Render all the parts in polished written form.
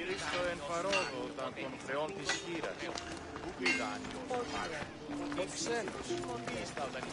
Visto en Farogo, tanto Freontis Kira. Kukitaan jostain. Miksen? Kiistaltani.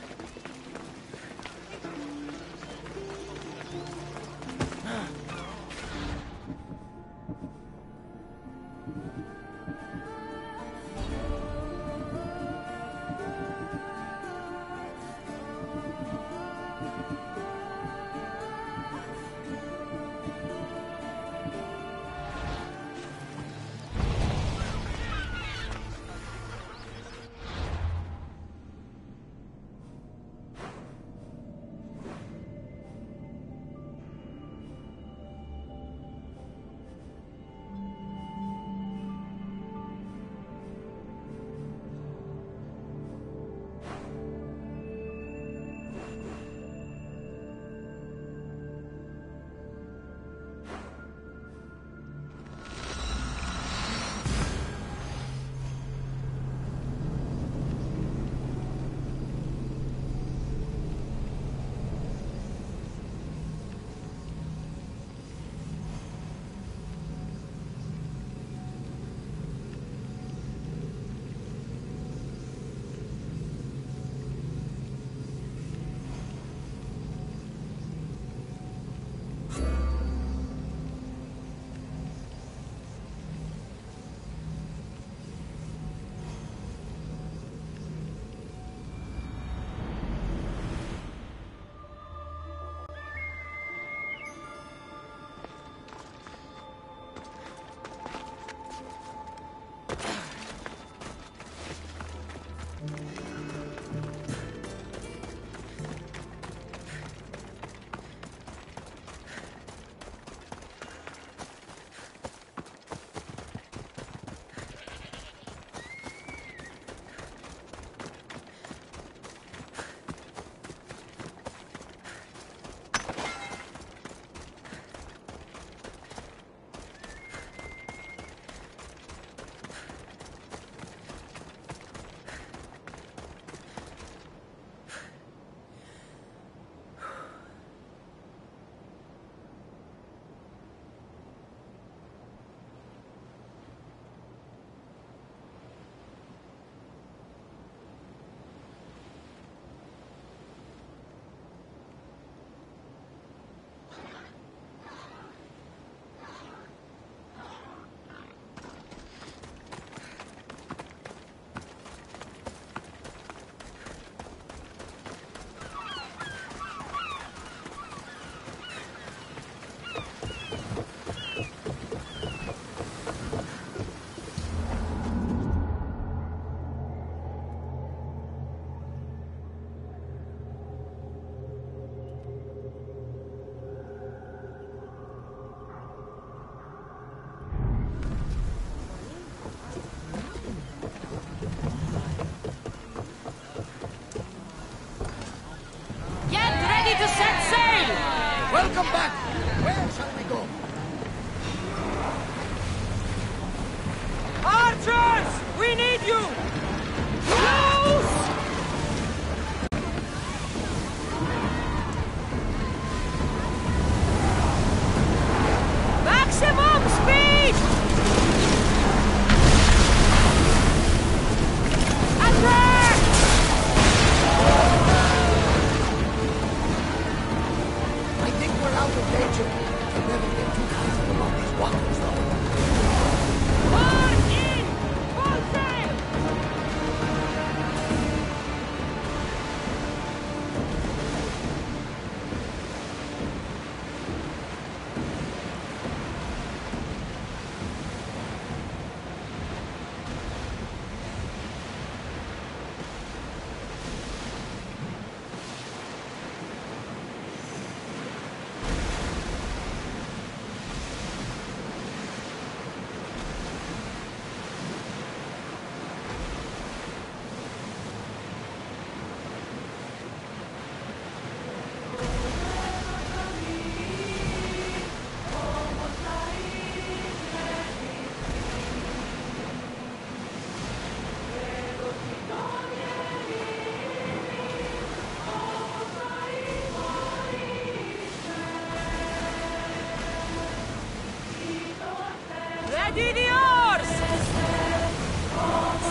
Ready the oars!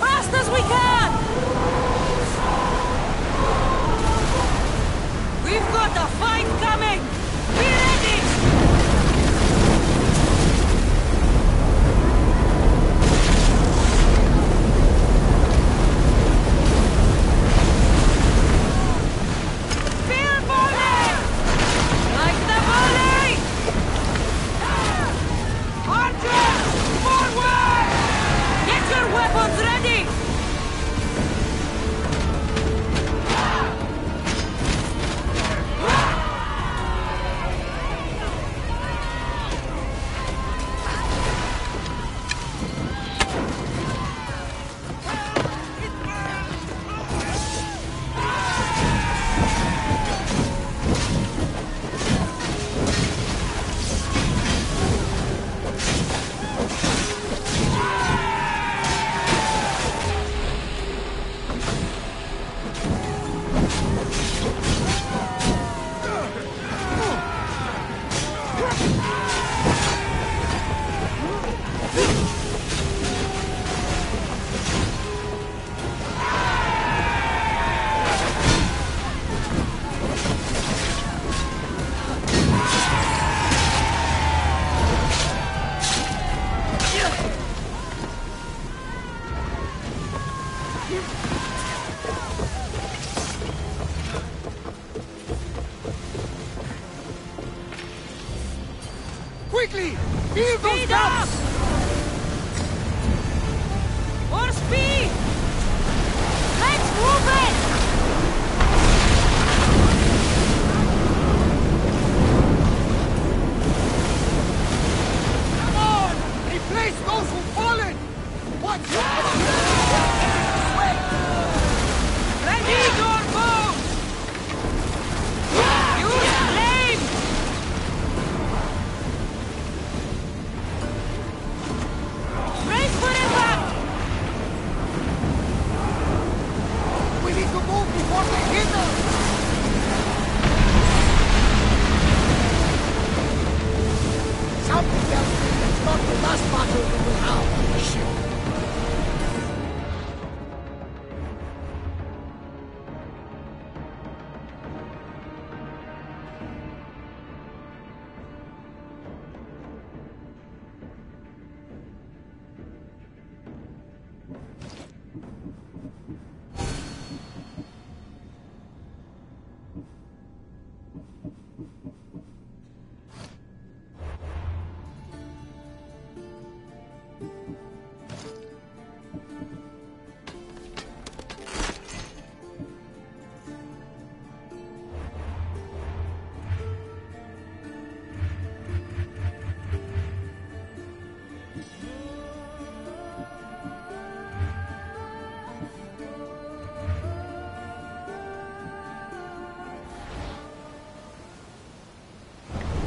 Fast as we can! We've got a fight coming! Be ready! Spear volley! Like the volley! Archers! Forward! Get your weapons ready! Quickly! Heal those Speed guns! up! More speed! Let's move it! Come on! Replace those who've fallen! Watch out! Ready your bows! Use flame! Brace for impact! We need to move before they hit us! Something tells me it's not the last battle we will have on the ship.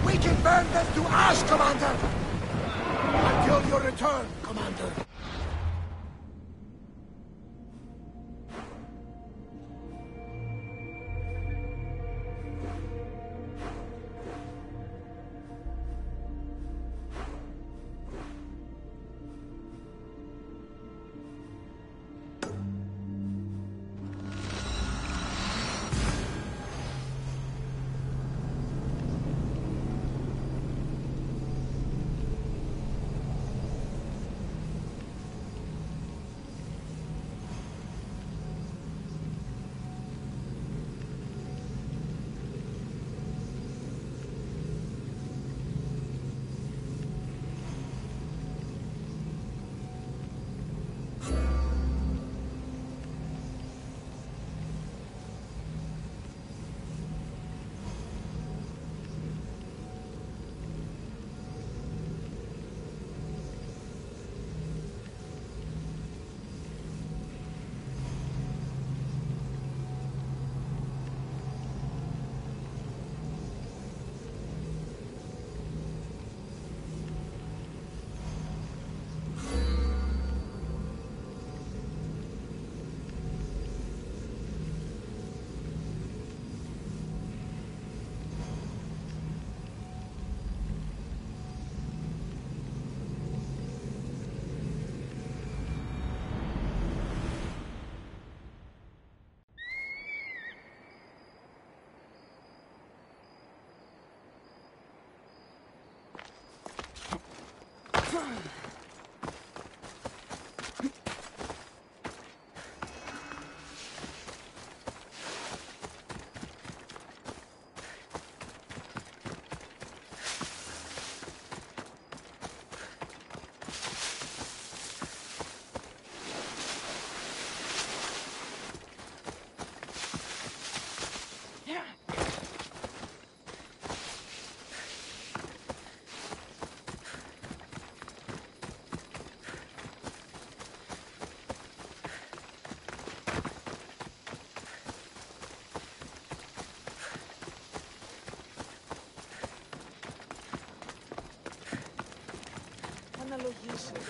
We can burn them to ash, Commander! Until your return, Commander.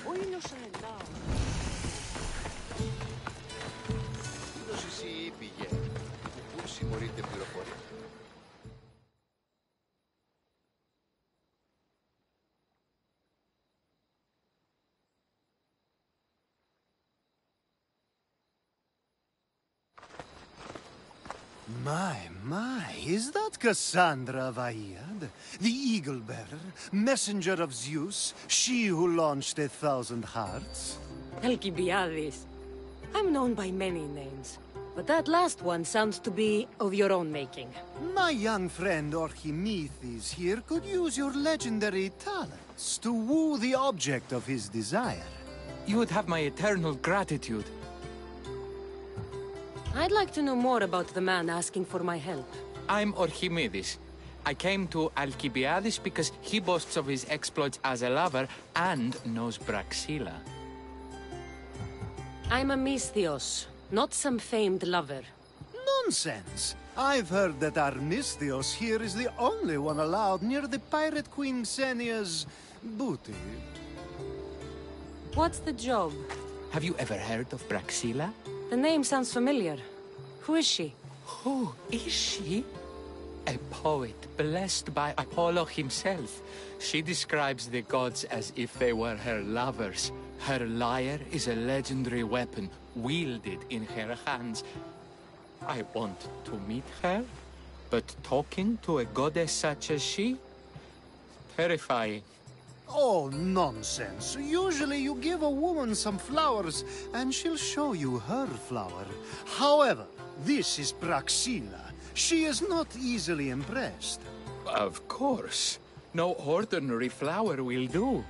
Ο ήλιος ενά. Ούτως εσύ η πηγαίνει. Πού συμμορείται πληροφορία. My, is that Cassandra of Aiad, the Eagle-Bearer, messenger of Zeus, she who launched 1,000 hearts? Alcibiades. I'm known by many names, but that last one sounds to be of your own making. My young friend Archimedes here could use your legendary talents to woo the object of his desire. You would have my eternal gratitude. I'd like to know more about the man asking for my help. I'm Archimedes. I came to Alcibiades because he boasts of his exploits as a lover and knows Braxilla. I'm a Misthios, not some famed lover. Nonsense! I've heard that Armistios here is the only one allowed near the pirate queen Xenia's booty. What's the job? Have you ever heard of Braxilla? The name sounds familiar. Who is she? Who is she? A poet blessed by Apollo himself. She describes the gods as if they were her lovers. Her lyre is a legendary weapon wielded in her hands. I want to meet her, but talking to a goddess such as she? Terrifying. Oh, nonsense. Usually you give a woman some flowers, and she'll show you her flower. However, this is Braxilla. She is not easily impressed. Of course. No ordinary flower will do.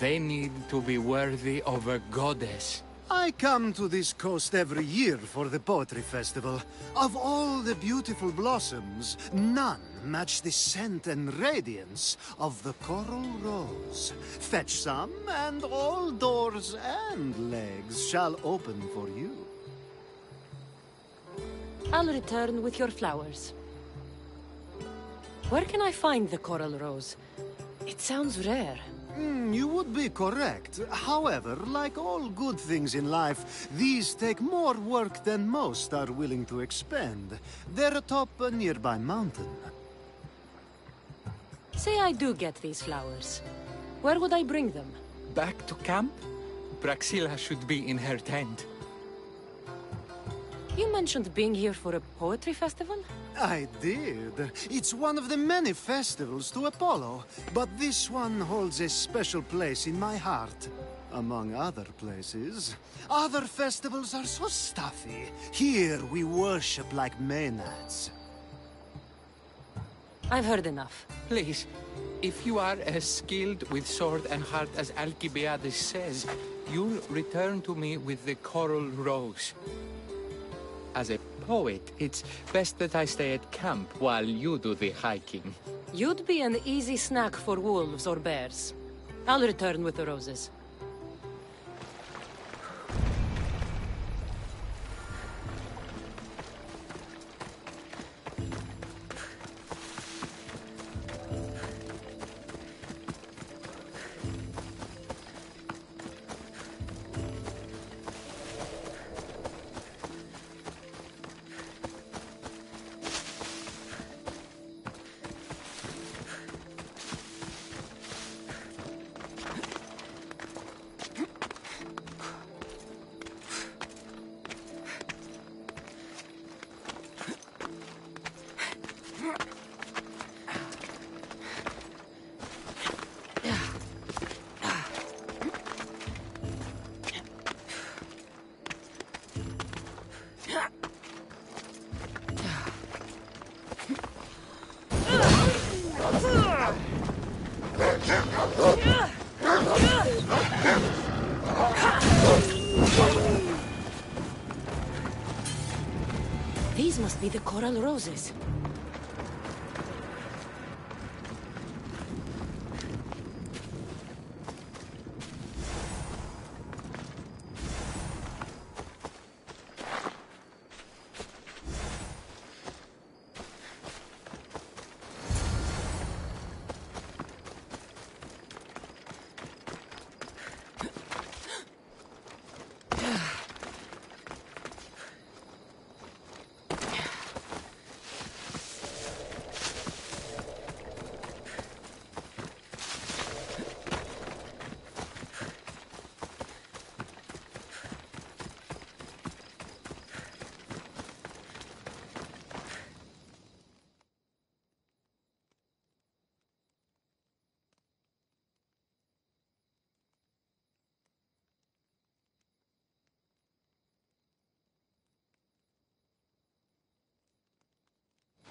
They need to be worthy of a goddess. I come to this coast every year for the Poetry Festival. Of all the beautiful blossoms, none match the scent and radiance of the coral rose. Fetch some, and all doors and legs shall open for you. I'll return with your flowers. Where can I find the coral rose? It sounds rare. You would be correct. However, like all good things in life, these take more work than most are willing to expend. They're atop a nearby mountain. Say I do get these flowers. Where would I bring them? Back to camp? Braxilla should be in her tent. You mentioned being here for a poetry festival? I did. It's one of the many festivals to Apollo, but this one holds a special place in my heart. Among other places. Other festivals are so stuffy. Here we worship like Maenads. I've heard enough. Please, if you are as skilled with sword and heart as Alcibiades says, you'll return to me with the coral rose. As a poet, it's best that I stay at camp while you do the hiking. You'd be an easy snack for wolves or bears. I'll return with the roses. These must be the coral roses.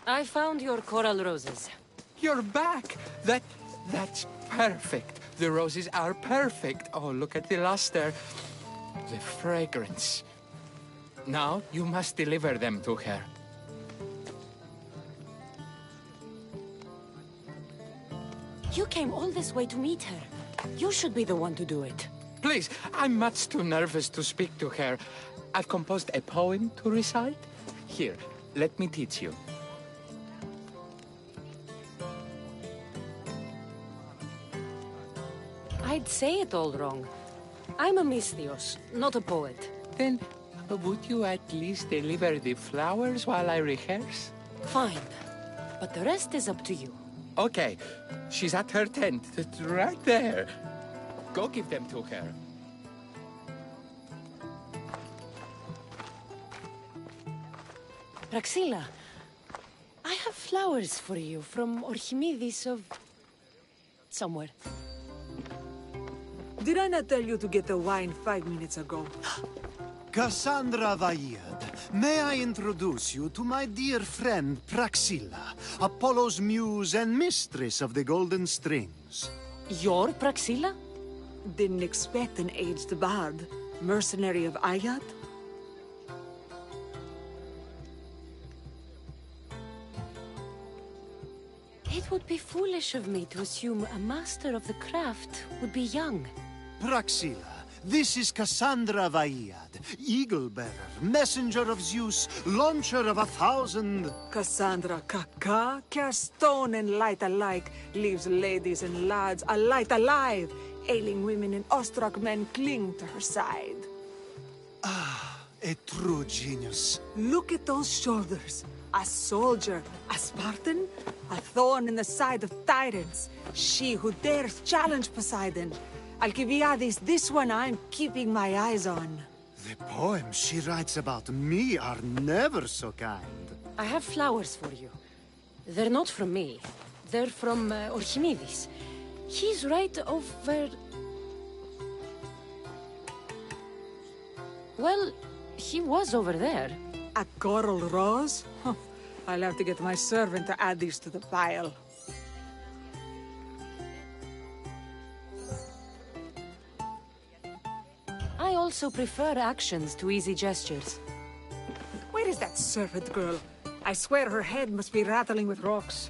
I found your coral roses. You're back! That's perfect. The roses are perfect. Oh, look at the luster. The fragrance. Now you must deliver them to her. You came all this way to meet her. You should be the one to do it. Please, I'm much too nervous to speak to her. I've composed a poem to recite. Here, let me teach you. I'd say it all wrong. I'm a Misthios, not a poet. Then, would you at least deliver the flowers while I rehearse? Fine. But the rest is up to you. Okay. She's at her tent. It's right there. Go give them to her. Praxilla, I have flowers for you from Orchimidis of... somewhere. Did I not tell you to get the wine 5 minutes ago? Cassandra Vaiad, may I introduce you to my dear friend Praxilla, Apollo's muse and mistress of the Golden Strings. You're Praxilla? Didn't expect an aged bard. Mercenary of Ayat? It would be foolish of me to assume a master of the craft would be young. Praxilla, this is Cassandra Vaiad, Eagle-bearer, messenger of Zeus, launcher of 1,000... Cassandra Kaka, cast stone and light alike, leaves ladies and lads alight alive. Ailing women and awestruck men cling to her side. A true genius. Look at those shoulders. A soldier, a Spartan, a thorn in the side of tyrants. She who dares challenge Poseidon. Alcibiades, this one I'm keeping my eyes on. The poems she writes about me are never so kind. I have flowers for you. They're not from me. They're from Orchimidis. He's right over... Well, he was over there. A coral rose? I'll have to get my servant to add these to the pile. I also prefer actions to easy gestures. Where is that servant girl? I swear her head must be rattling with rocks.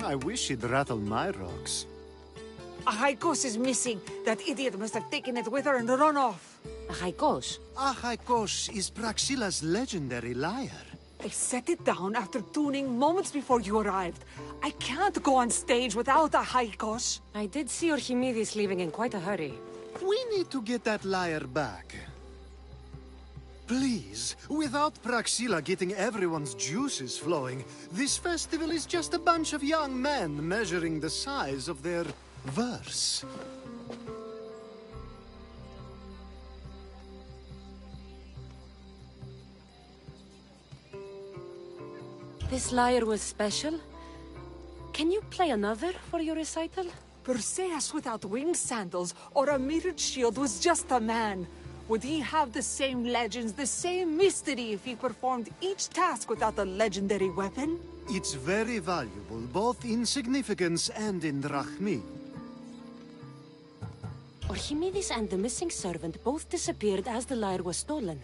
I wish she'd rattle my rocks. A Haikos is missing. That idiot must have taken it with her and run off. A Haikos. Achaikos is Praxilla's legendary lyre. I set it down after tuning moments before you arrived. I can't go on stage without a Haikos. I did see Orchimidis leaving in quite a hurry. We need to get that lyre back. Please, without Praxilla getting everyone's juices flowing, this festival is just a bunch of young men measuring the size of their verse. This lyre was special. Can you play another for your recital? Perseus without winged sandals or a mirrored shield was just a man. Would he have the same legends, the same mystery if he performed each task without a legendary weapon? It's very valuable, both in significance and in drachmi. Archimedes and the missing servant both disappeared as the lyre was stolen.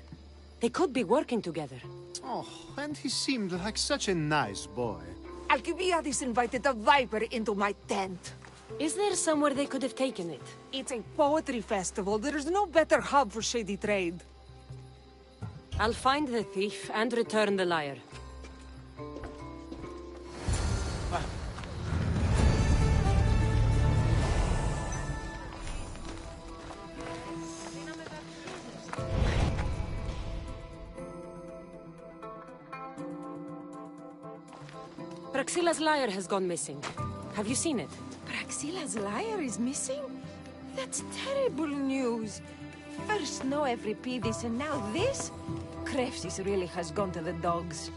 They could be working together. Oh, and he seemed like such a nice boy. Alcibiades invited a viper into my tent. Is there somewhere they could have taken it? It's a poetry festival. There's no better hub for shady trade. I'll find the thief and return the lyre. Praxilla's lyre has gone missing. Have you seen it? Praxilla's lyre is missing? That's terrible news. First no Euripides and now this? Krefsis really has gone to the dogs.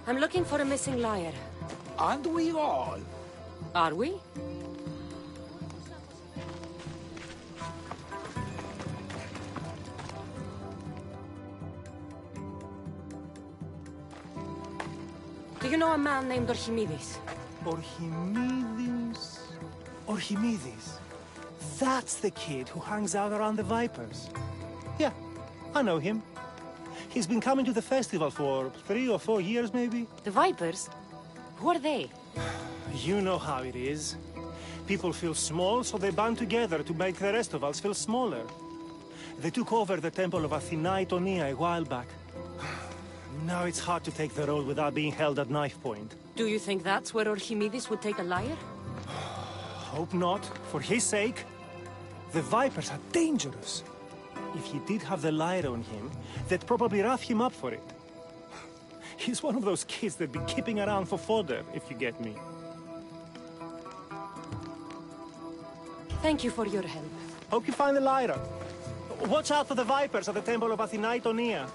I'm looking for a missing lyre. Aren't we all? Are we? Do you know a man named Archimedes? Archimedes? Archimedes? That's the kid who hangs out around the Vipers. Yeah, I know him. He's been coming to the festival for 3 or 4 years, maybe. The Vipers? Who are they? You know how it is. People feel small, so they band together to make the rest of us feel smaller. They took over the temple of Athena Itonia a while back. Now it's hard to take the road without being held at knife point. Do you think that's where Archimedes would take a lyre? Hope not. For his sake. The Vipers are dangerous. If he did have the lyre on him, they'd probably rough him up for it. He's one of those kids that'd be keeping around for fodder, if you get me. Thank you for your help. Hope you find the lyre. Watch out for the Vipers at the temple of Athena Itonia.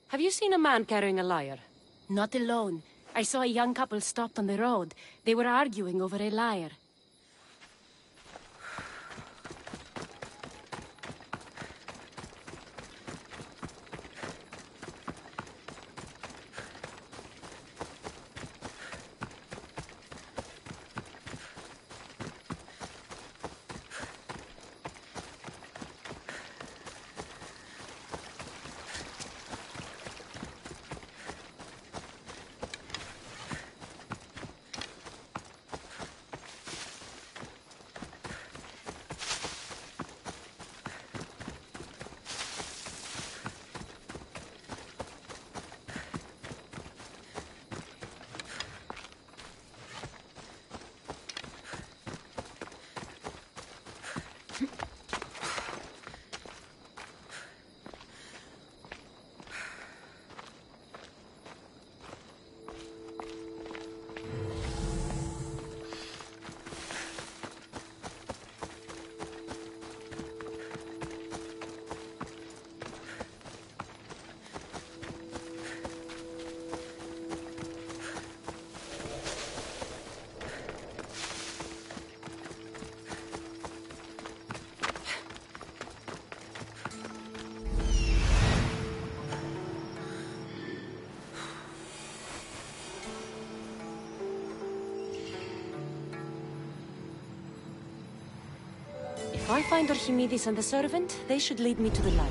Have you seen a man carrying a lyre? Not alone. I saw a young couple stopped on the road. They were arguing over a lyre. If I find Archimedes and the servant, they should lead me to the lyre.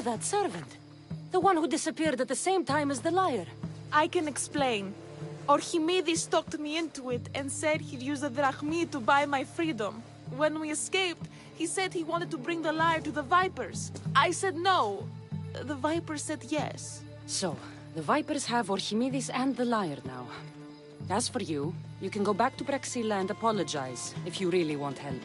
You're that servant. The one who disappeared at the same time as the liar. I can explain. Archimedes talked me into it and said he'd use the drachmi to buy my freedom. When we escaped, he said he wanted to bring the liar to the Vipers. I said no. The Vipers said yes. So, the Vipers have Archimedes and the liar now. As for you, you can go back to Praxilla and apologize if you really want help.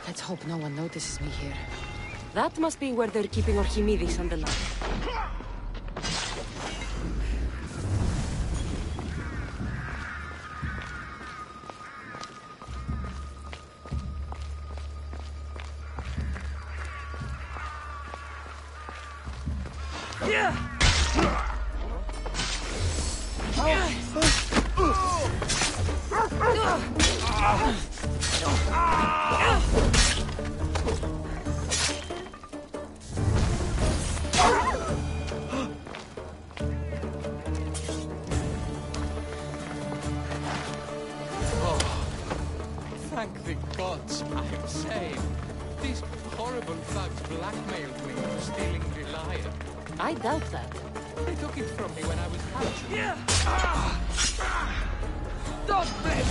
Let's hope no one notices me here. That must be where they're keeping Archimedes and the liar. Thank the gods I'm saved. These horrible thugs blackmailed me into stealing the liar. I doubt that. They took it from me when I was captured. Don't blame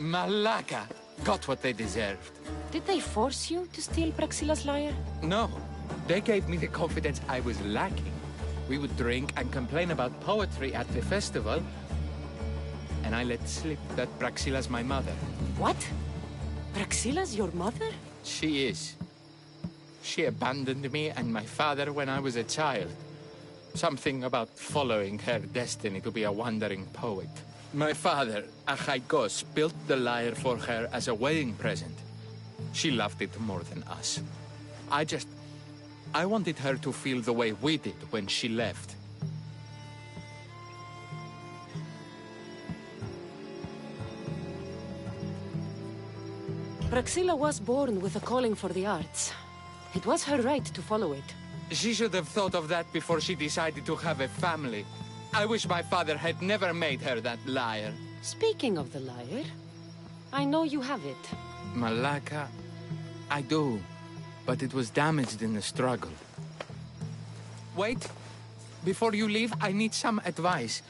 Malaka got what they deserved. Did they force you to steal Praxilla's lyre? No, they gave me the confidence I was lacking. We would drink and complain about poetry at the festival, and I let slip that Praxilla's my mother. What? Praxilla's your mother? She is. She abandoned me and my father when I was a child. Something about following her destiny to be a wandering poet. My father, Achaikos, built the lyre for her as a wedding present. She loved it more than us. I wanted her to feel the way we did when she left. Praxilla was born with a calling for the arts. It was her right to follow it. She should have thought of that before she decided to have a family. I wish my father had never made her that lyre. Speaking of the lyre, I know you have it. Malaka, I do, but it was damaged in the struggle. Wait, before you leave, I need some advice.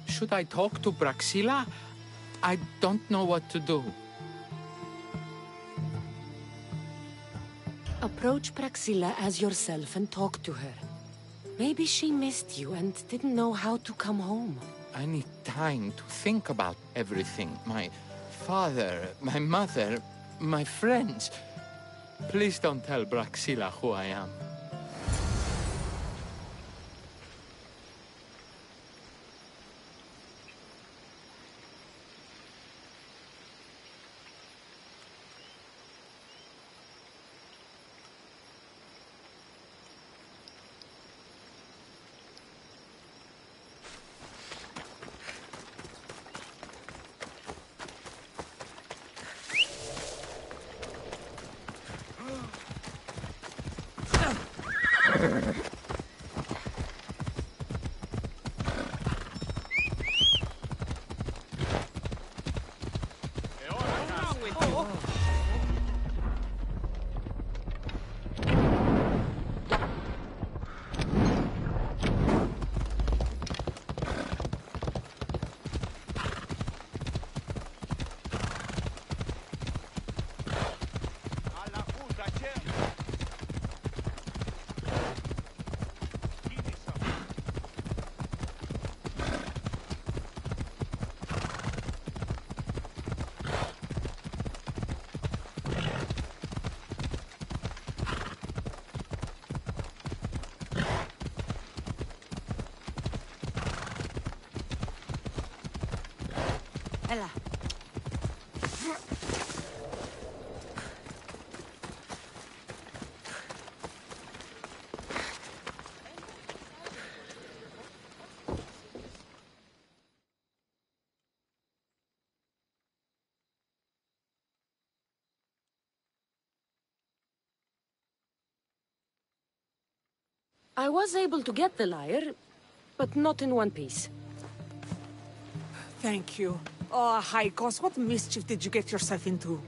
Should I talk to Praxilla? I don't know what to do. Approach Praxilla as yourself and talk to her. Maybe she missed you and didn't know how to come home. I need time to think about everything. My father, my mother, my friends. Please don't tell Praxilla who I am. Hella. I was able to get the lyre, but not in one piece. Thank you. Oh, Haikos, what mischief did you get yourself into?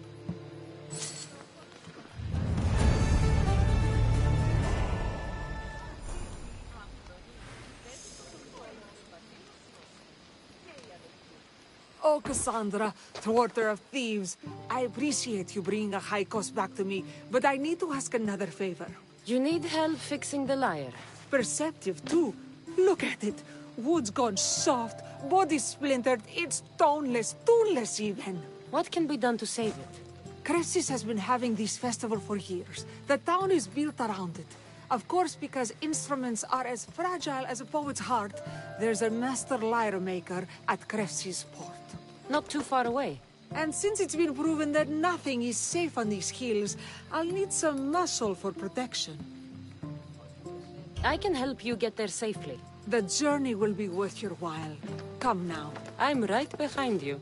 Oh, Cassandra, thwarter of thieves. I appreciate you bringing a Haikos back to me, but I need to ask another favor. You need help fixing the lyre. Perceptive, too. Look at it. Wood's gone soft, body splintered, it's toneless, tuneless even. What can be done to save it? Cressis has been having this festival for years. The town is built around it. Of course, because instruments are as fragile as a poet's heart, there's a master lyre maker at Cressis port. Not too far away. And since it's been proven that nothing is safe on these hills, I'll need some muscle for protection. I can help you get there safely. The journey will be worth your while. Come now. I'm right behind you.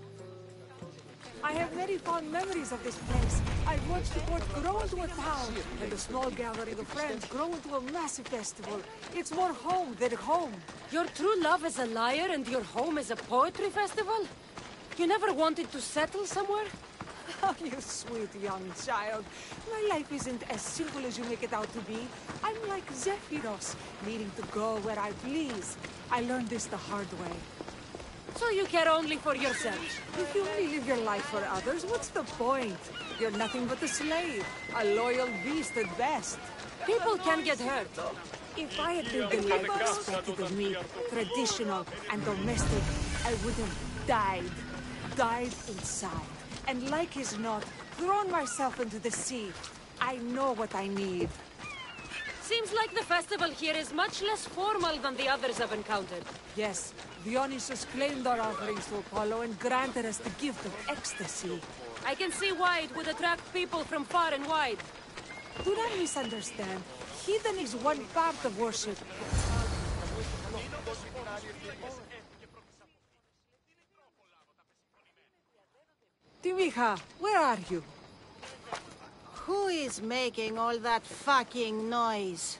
I have very fond memories of this place. I've watched the port grow into a town, and a small gathering of friends grow into a massive festival. It's more home than home. Your true love is a lyre and your home is a poetry festival? You never wanted to settle somewhere? Oh, you sweet young child. My life isn't as simple as you make it out to be. I'm like Zephyros, needing to go where I please. I learned this the hard way. So you care only for yourself? If you only live your life for others, what's the point? You're nothing but a slave, a loyal beast at best. People can get hurt. If I had lived the life expected of me, traditional and domestic, I would have died inside. And like as not, thrown myself into the sea. I know what I need. Seems like the festival here is much less formal than the others I've encountered. Yes, Dionysus claimed our offerings to Apollo and granted us the gift of ecstasy. I can see why it would attract people from far and wide. Do not misunderstand. Heathen is one part of worship. Timiha, where are you? Who is making all that fucking noise?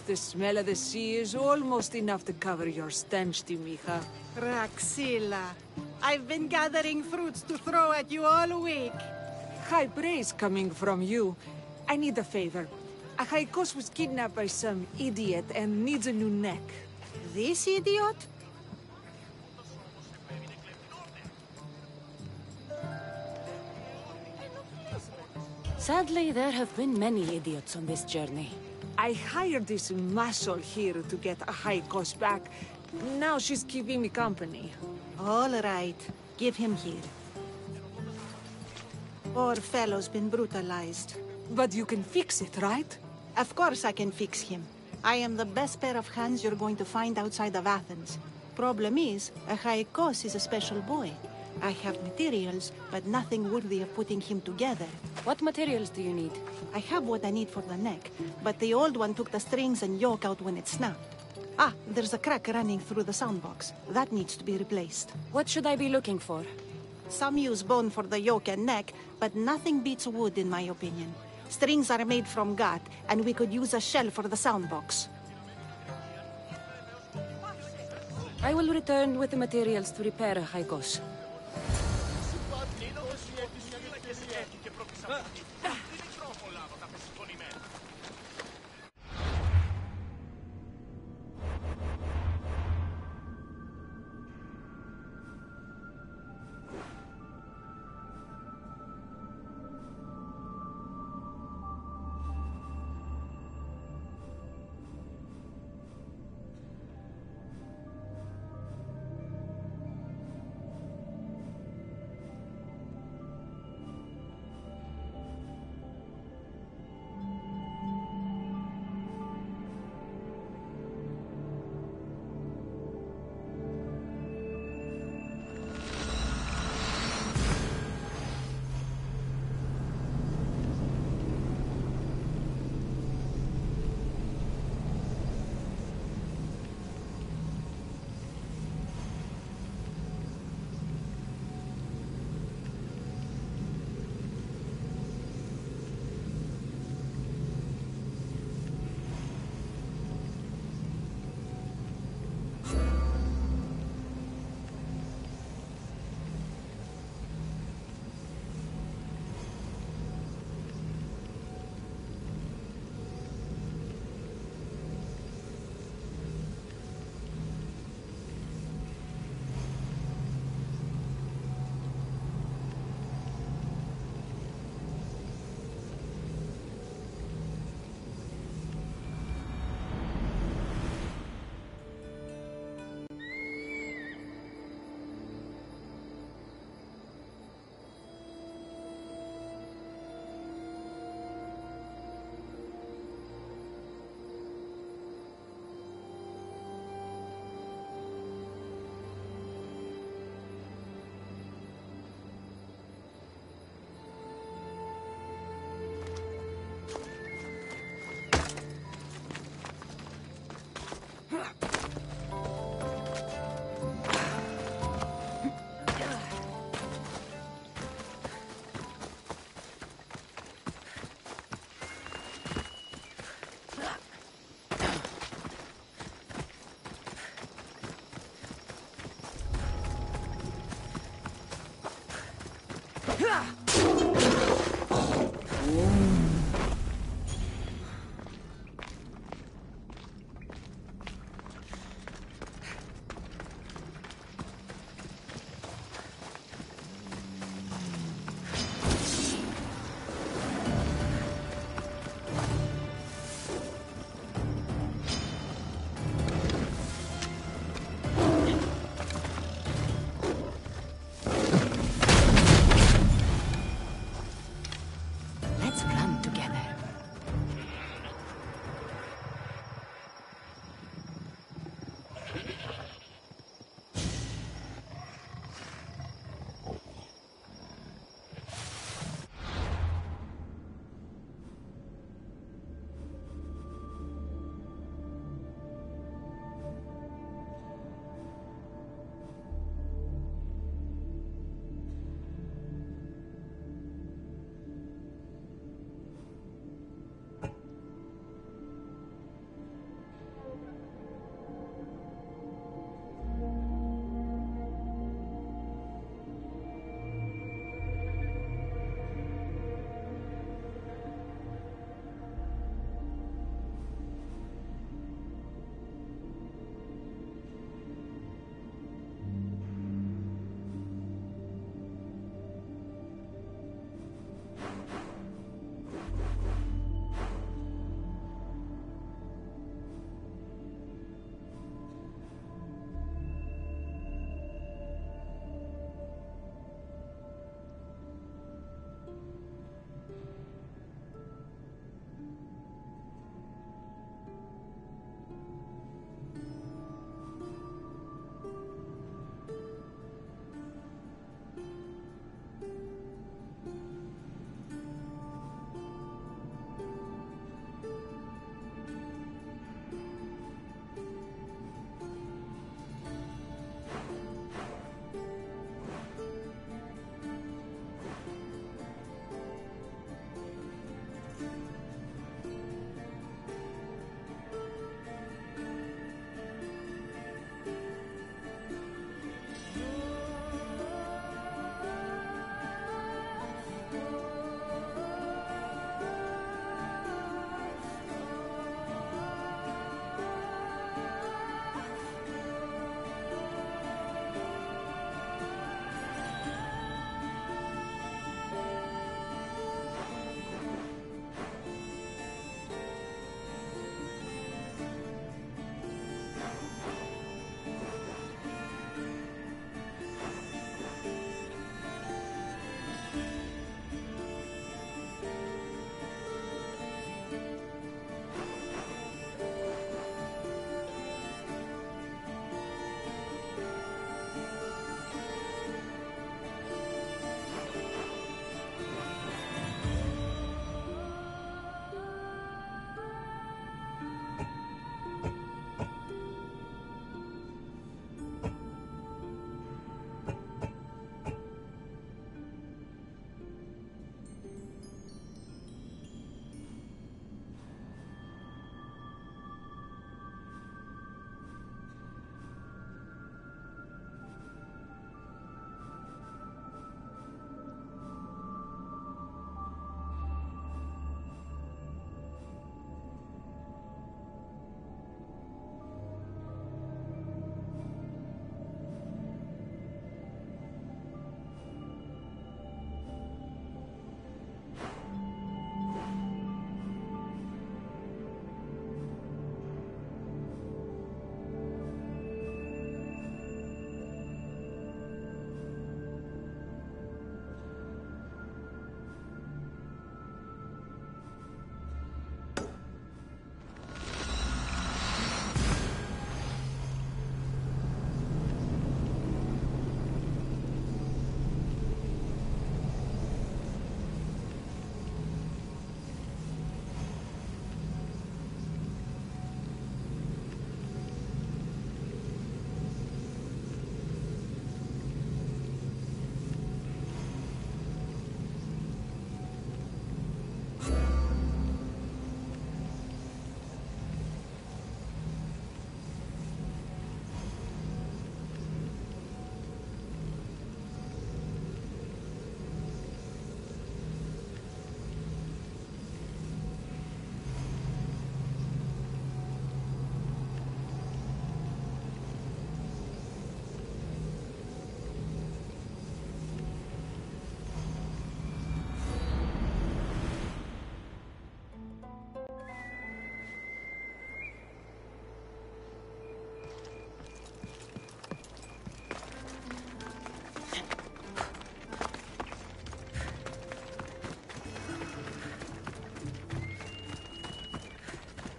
The smell of the sea is almost enough to cover your stench, Timiha. Raxila, I've been gathering fruits to throw at you all week. High praise coming from you. I need a favor. Achaikos was kidnapped by some idiot and needs a new neck. This idiot? Sadly, there have been many idiots on this journey. I hired this muscle here to get Achaikos back. Now she's keeping me company. All right. Give him here. Poor fellow's been brutalized. But you can fix it, right? Of course I can fix him. I am the best pair of hands you're going to find outside of Athens. Problem is, Achaikos is a special boy. I have materials, but nothing worthy of putting him together. What materials do you need? I have what I need for the neck, but the old one took the strings and yoke out when it snapped. Ah, there's a crack running through the soundbox. That needs to be replaced. What should I be looking for? Some use bone for the yoke and neck, but nothing beats wood in my opinion. Strings are made from gut, and we could use a shell for the soundbox. I will return with the materials to repair Haikos.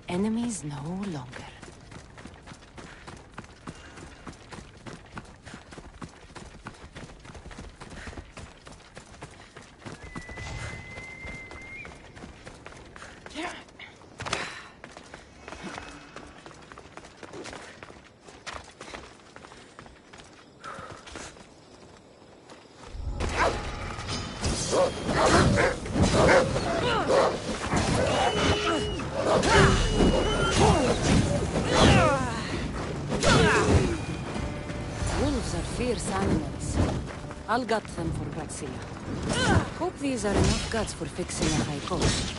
enemies no longer. Wolves are fierce animals. I'll gut them for Praxilla. Hope these are enough guts for fixing a high coast.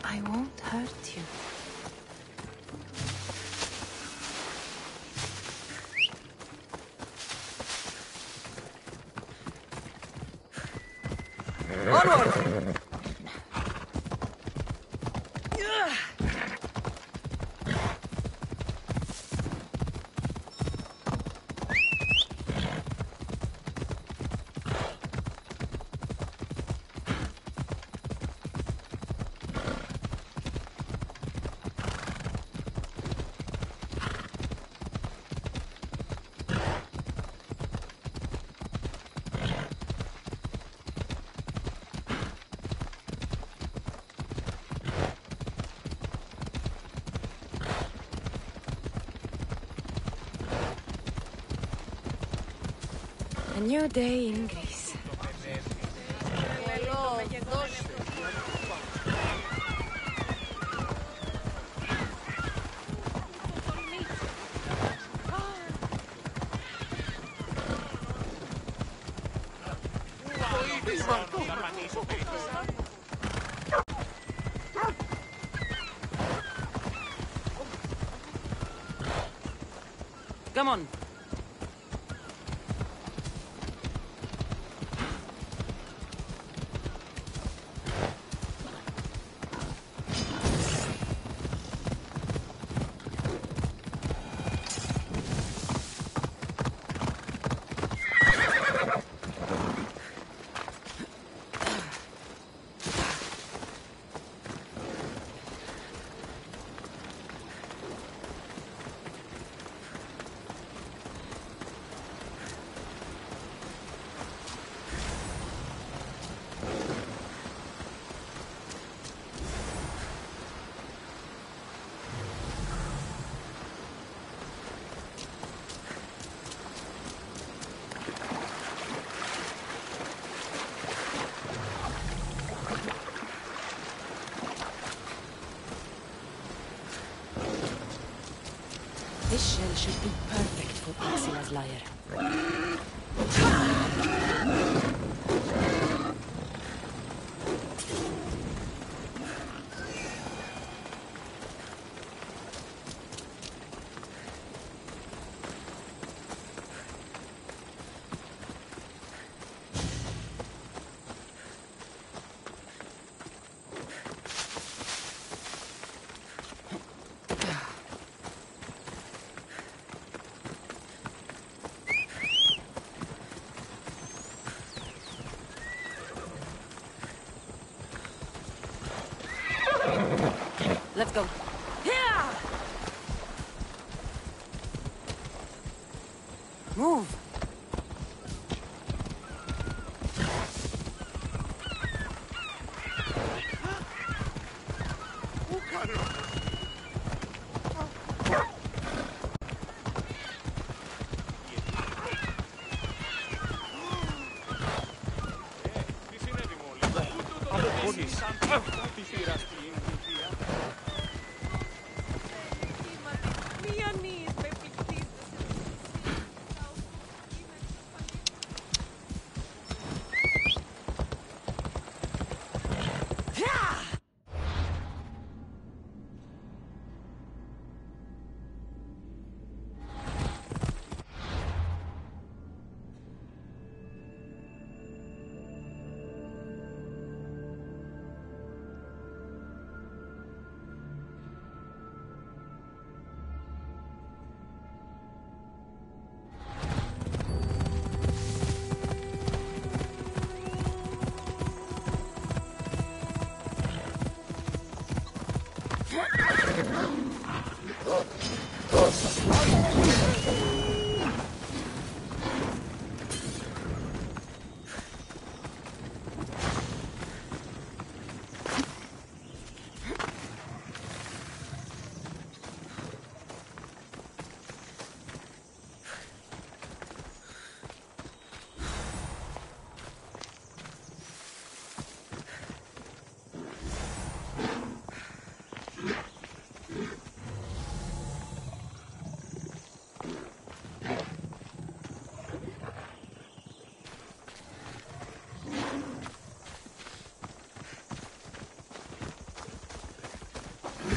I won't hurt you. Onward! A new day in Greece. Come on. This shell should be perfect for Praxila's lyre. Let's go. Move. Τι συνέβη μόλις? Τι θύραστη.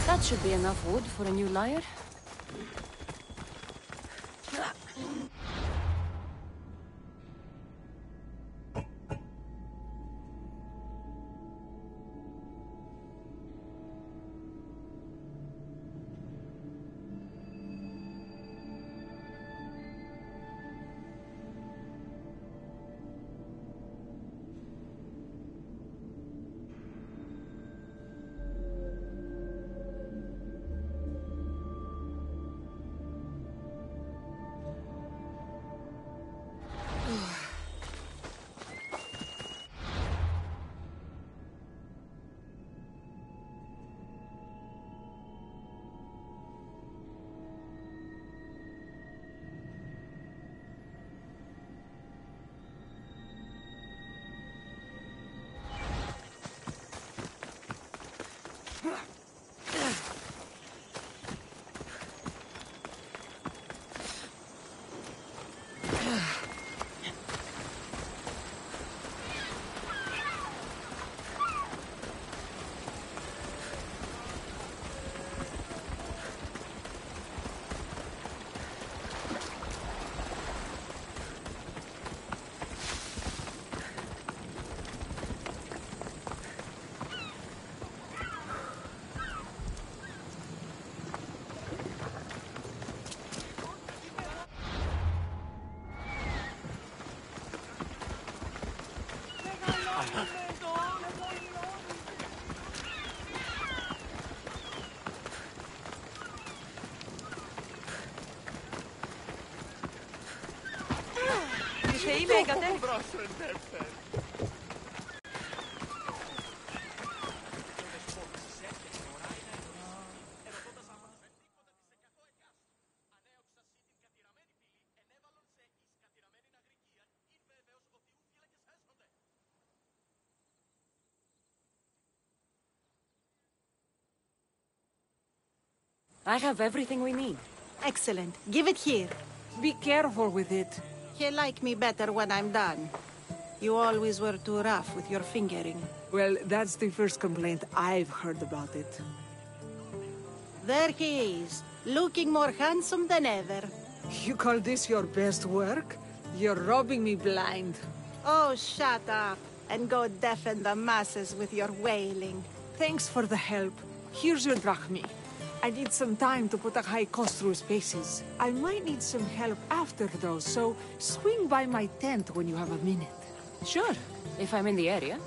That should be enough wood for a new lyre. I have everything we need. Excellent. Give it here. Be careful with it. He'll like me better when I'm done. You always were too rough with your fingering. Well, that's the first complaint I've heard about it. There he is, looking more handsome than ever. You call this your best work? You're robbing me blind. Oh, shut up, and go deafen the masses with your wailing. Thanks for the help. Here's your drachmi. I need some time to put a high cost through spaces. I might need some help after though, so swing by my tent when you have a minute. Sure, if I'm in the area.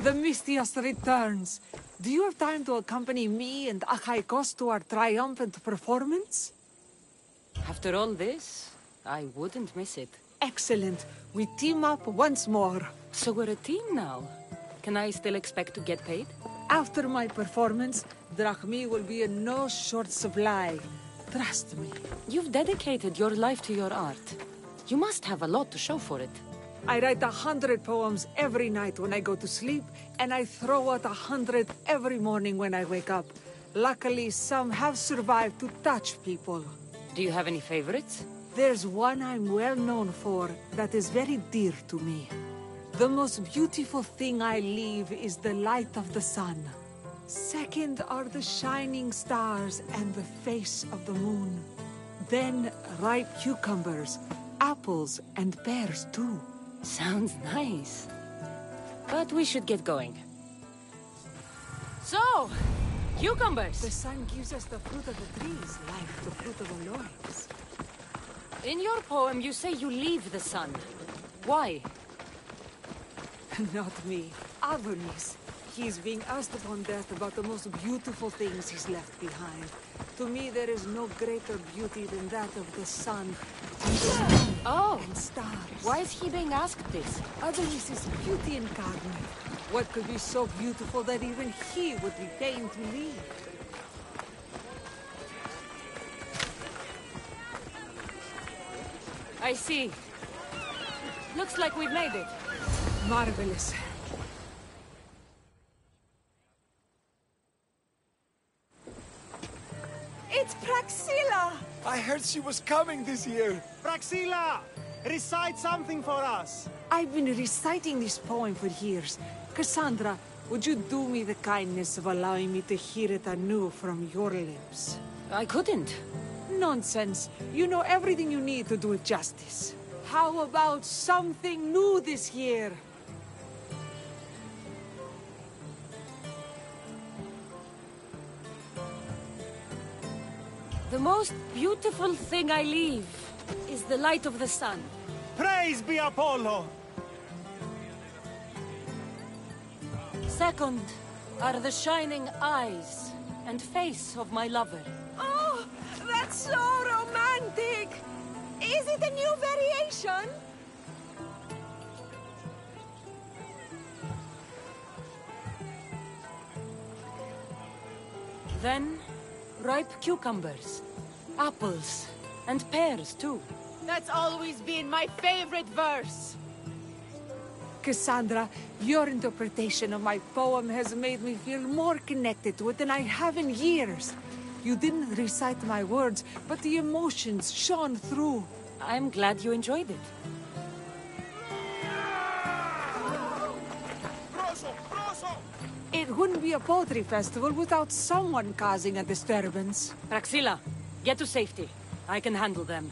The Mistios returns. Do you have time to accompany me and Achaikos to our triumphant performance? After all this, I wouldn't miss it. Excellent. We team up once more. So we're a team now. Can I still expect to get paid? After my performance, drachmi will be in no short supply. Trust me. You've dedicated your life to your art. You must have a lot to show for it. I write 100 poems every night when I go to sleep, and I throw out 100 every morning when I wake up. Luckily, some have survived to touch people. Do you have any favorites? There's one I'm well known for that is very dear to me. The most beautiful thing I leave is the light of the sun. Second are the shining stars and the face of the moon. Then ripe cucumbers, apples, and pears too. Sounds nice. But we should get going. So, cucumbers! The sun gives us the fruit of the trees, like the fruit of the loins. In your poem, you say you leave the sun. Why? Not me. Adonis. He's being asked upon death about the most beautiful things he's left behind. To me, there is no greater beauty than that of the sun and stars. Why is he being asked this? Adonis is beauty incarnate. What could be so beautiful that even he would be fain to leave? I see. Looks like we've made it. Marvelous. It's Praxilla! I heard she was coming this year. Praxilla! Recite something for us. I've been reciting this poem for years. Cassandra, would you do me the kindness of allowing me to hear it anew from your lips? I couldn't. Nonsense. You know everything you need to do it justice. How about something new this year? The most beautiful thing I leave is the light of the sun. Praise be Apollo! Second are the shining eyes and face of my lover. Oh, that's so romantic! it a new variation? Then, ripe cucumbers, apples, and pears, too. That's always been my favorite verse. Cassandra, your interpretation of my poem has made me feel more connected to it than I have in years. You didn't recite my words, but the emotions shone through. I'm glad you enjoyed it. It wouldn't be a poetry festival without someone causing a disturbance. Praxilla, get to safety. I can handle them.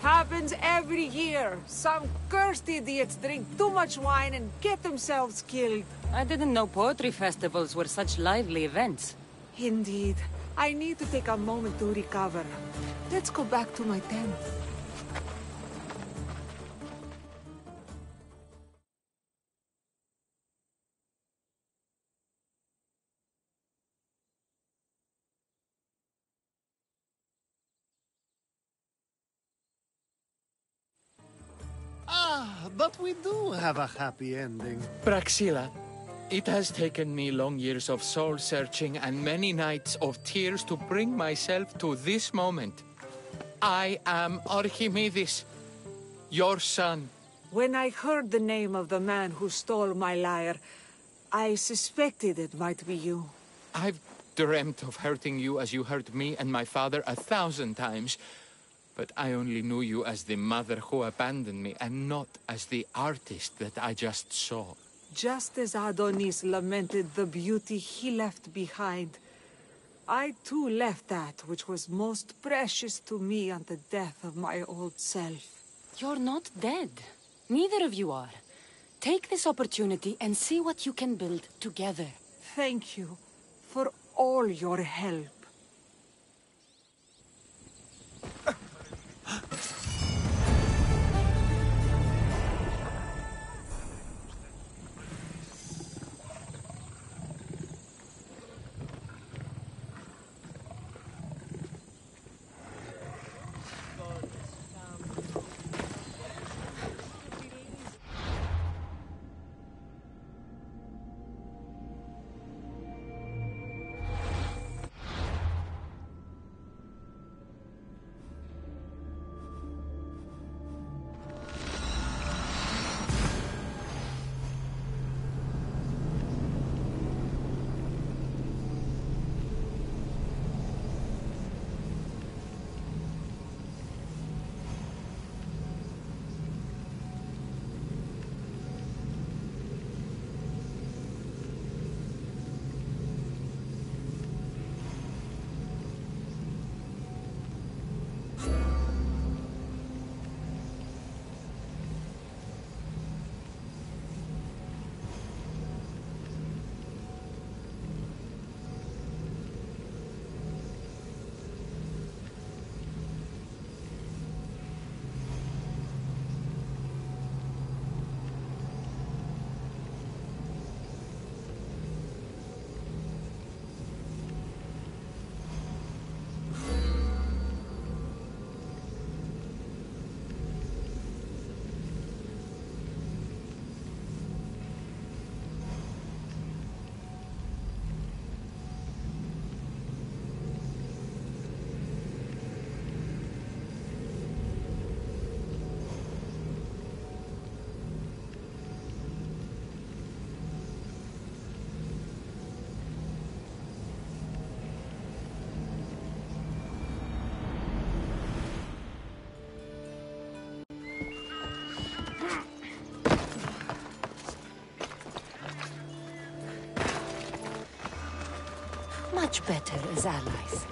Happens every year. Some cursed idiots drink too much wine and get themselves killed. I didn't know poetry festivals were such lively events. Indeed. I need to take a moment to recover. Let's go back to my tent. But we do have a happy ending. Praxilla, it has taken me long years of soul-searching and many nights of tears to bring myself to this moment. I am Archimedes, your son. When I heard the name of the man who stole my lyre, I suspected it might be you. I've dreamt of hurting you as you hurt me and my father 1,000 times. But I only knew you as the mother who abandoned me, and not as the artist that I just saw. Just as Adonis lamented the beauty he left behind, I too left that which was most precious to me on the death of my old self. You're not dead. Neither of you are. Take this opportunity and see what you can build together. Thank you for all your help. much better as allies.